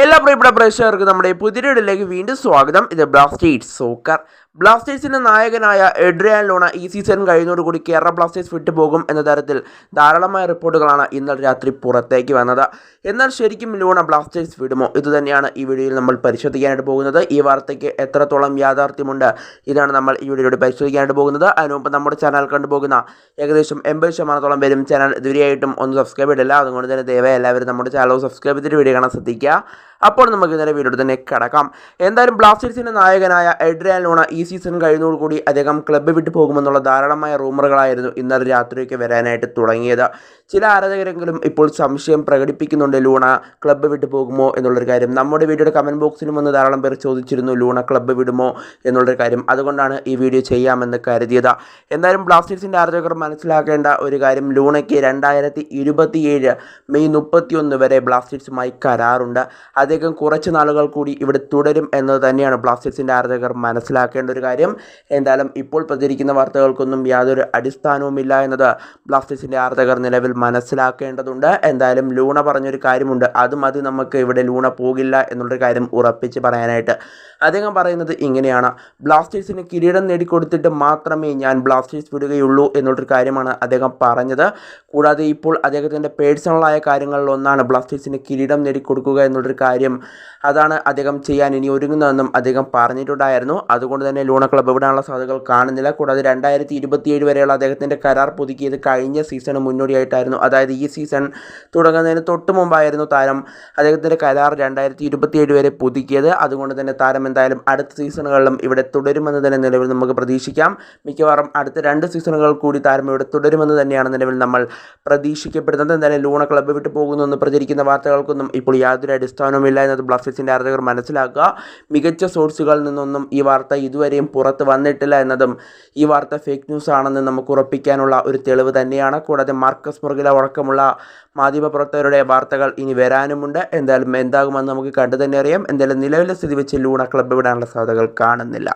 എല്ലാ പ്രിയപ്പെട്ട പ്രേക്ഷകർക്കും നമ്മുടെ പുതിയ വീഡിയോയിലേക്ക് വീണ്ടും സ്വാഗതം. ഇത് ബ്ലാസ്റ്റേഴ്സ് സോക്കർ. ബ്ലാസ്റ്റേഴ്സിന്റെ നായകനായ എഡ്രിയാൻ ലൂണ ഈ സീസൺ കഴിയുന്നതോടുകൂടി കേരള ബ്ലാസ്റ്റേഴ്സ് വിട്ടുപോകും എന്ന തരത്തിൽ ധാരാളമായ റിപ്പോർട്ടുകളാണ് ഇന്നലെ രാത്രി പുറത്തേക്ക് വന്നത്. എന്നാൽ ശരിക്കും ലൂണ ബ്ലാസ്റ്റേഴ്സ് വിടുമോ? ഇതുതന്നെയാണ് ഈ വീഡിയോയിൽ നമ്മൾ പരിശോധിക്കാനായിട്ട് പോകുന്നത്. ഈ വാർത്തയ്ക്ക് എത്രത്തോളം യാഥാർത്ഥ്യമുണ്ട്, ഇതാണ് നമ്മൾ ഈ വീഡിയോയിൽ പരിശോധിക്കാനായിട്ട് പോകുന്നത്. അതിനു മുമ്പ് നമ്മുടെ ചാനൽ കണ്ടുപോകുന്ന ഏകദേശം 80% വരും ചാനൽ ഇതുവരെയായിട്ടും ഒന്ന് സബ്സ്ക്രൈബ് ചെയ്തില്ല. അതുകൊണ്ട് തന്നെ ദയവായി എല്ലാവരും നമ്മുടെ ചാനൽ സബ്സ്ക്രൈബ് ചെയ്തിട്ട് വീഡിയോ കാണാൻ ശ്രദ്ധിക്കുക. അപ്പോൾ നമുക്ക് ഇന്നലെ വീഡിയോ തന്നെ കിടക്കാം. എന്തായാലും ബ്ലാസ്റ്റേഴ്സിൻ്റെ നായകനായ എഡ്രിയാൻ ലൂണ ഈ സീസൺ കഴിയുന്നതോടുകൂടി അദ്ദേഹം ക്ലബ്ബ് വിട്ടു പോകുമെന്നുള്ള ധാരാളമായ റൂമറുകളായിരുന്നു ഇന്നലെ രാത്രിയൊക്കെ വരാനായിട്ട് തുടങ്ങിയത്. ചില ആരാധകരെങ്കിലും ഇപ്പോൾ സംശയം പ്രകടിപ്പിക്കുന്നുണ്ട് ലൂണ ക്ലബ്ബ് വിട്ടു പോകുമോ എന്നുള്ളൊരു കാര്യം. നമ്മുടെ വീഡിയോയുടെ കമൻറ്റ് ബോക്സിലും വന്ന് ധാരാളം പേർ ചോദിച്ചിരുന്നു ലൂണ ക്ലബ്ബ് വിടുമോ എന്നുള്ളൊരു കാര്യം. അതുകൊണ്ടാണ് ഈ വീഡിയോ ചെയ്യാമെന്ന് കരുതിയത്. എന്തായാലും ബ്ലാസ്റ്റേഴ്സിൻ്റെ ആരാധകർ മനസ്സിലാക്കേണ്ട ഒരു കാര്യം, ലൂണയ്ക്ക് 2027 മെയ് 31 വരെ ബ്ലാസ്റ്റേഴ്സുമായി കരാറുണ്ട്. അദ്ദേഹം കുറച്ച് നാളുകൾ കൂടി ഇവിടെ തുടരും എന്നത് തന്നെയാണ് ബ്ലാസ്റ്റേഴ്സിൻ്റെ ആരാധകർ മനസ്സിലാക്കേണ്ട ഒരു കാര്യം. എന്തായാലും ഇപ്പോൾ പ്രചരിക്കുന്ന വാർത്തകൾക്കൊന്നും യാതൊരു അടിസ്ഥാനവുമില്ല എന്നത് ബ്ലാസ്റ്റേഴ്സിൻ്റെ ആരാധകർ നിലവിൽ മനസ്സിലാക്കേണ്ടതുണ്ട്. എന്തായാലും ലൂണ പറഞ്ഞൊരു കാര്യമുണ്ട്, അത് മതി നമുക്ക് ഇവിടെ ലൂണ പോകില്ല എന്നുള്ളൊരു കാര്യം ഉറപ്പിച്ച് പറയാനായിട്ട്. അദ്ദേഹം പറയുന്നത് ഇങ്ങനെയാണ്: ബ്ലാസ്റ്റേഴ്സിന് കിരീടം നേടിക്കൊടുത്തിട്ട് മാത്രമേ ഞാൻ ബ്ലാസ്റ്റേഴ്സ് വിടുകയുള്ളൂ എന്നുള്ളൊരു കാര്യമാണ് അദ്ദേഹം പറഞ്ഞത്. കൂടാതെ ഇപ്പോൾ അദ്ദേഹത്തിൻ്റെ പേഴ്സണലായ കാര്യങ്ങളിലൊന്നാണ് ബ്ലാസ്റ്റേഴ്സിന് കിരീടം നേടിക്കൊടുക്കുക എന്നുള്ളൊരു കാര്യം. അതാണ് അദ്ദേഹം ചെയ്യാൻ ഇനി ഒരുങ്ങുന്നതെന്നും അദ്ദേഹം പറഞ്ഞിട്ടുണ്ടായിരുന്നു. അതുകൊണ്ട് തന്നെ ലൂണ ക്ലബ്ബ് വിടാനുള്ള സാധ്യതകൾ കാണുന്നില്ല. കൂടാതെ 2027 വരെയുള്ള അദ്ദേഹത്തിൻ്റെ കരാർ പുതുക്കിയത് കഴിഞ്ഞ സീസണ് മുന്നോടിയായിട്ടായിരുന്നു. അതായത് ഈ സീസൺ തുടങ്ങുന്നതിന് തൊട്ട് മുമ്പായിരുന്നു താരം അദ്ദേഹത്തിൻ്റെ കരാർ 2027 വരെ പുതുക്കിയത്. അതുകൊണ്ട് തന്നെ താരം എന്തായാലും അടുത്ത സീസണുകളിലും ഇവിടെ തുടരുമെന്ന് തന്നെ നിലവിൽ നമുക്ക് പ്രതീക്ഷിക്കാം. മിക്കവാറും അടുത്ത 2 സീസണുകൾ കൂടി താരം ഇവിടെ തുടരുമെന്ന് തന്നെയാണ് നിലവിൽ നമ്മൾ പ്രതീക്ഷിക്കപ്പെടുന്നത്. എന്തായാലും ലൂണ ക്ലബ്ബ് വിട്ടു പോകുന്നെന്ന് പ്രചരിക്കുന്ന വാർത്തകൾക്കൊന്നും ഇപ്പോൾ യാതൊരു അടിസ്ഥാനവുമില്ല എന്നത് ബ്ലാസ്റ്റേഴ്സിൻ്റെ ആരാധകർ മനസ്സിലാക്കുക. മികച്ച സോഴ്സുകളിൽ നിന്നൊന്നും ഈ വാർത്ത ഇതുവരെയും പുറത്ത് വന്നിട്ടില്ല എന്നതും ഈ വാർത്ത ഫേക്ക് ന്യൂസ് ആണെന്ന് നമുക്ക് ഉറപ്പിക്കാനുള്ള ഒരു തെളിവ് തന്നെയാണ്. കൂടാതെ മാർക്കസ് മുർഗില അടക്കമുള്ള മാധ്യമപ്രവർത്തകരുടെ വാർത്തകൾ ഇനി വരാനുമുണ്ട്. എന്തായാലും എന്താകുമെന്ന് നമുക്ക് കണ്ടു തന്നെ അറിയാം. എന്തായാലും നിലവിലെ സ്ഥിതി വെച്ച് ലൂണ ക്ലബ്ബ് വിടാനുള്ള സാധ്യതകൾ കാണുന്നില്ല.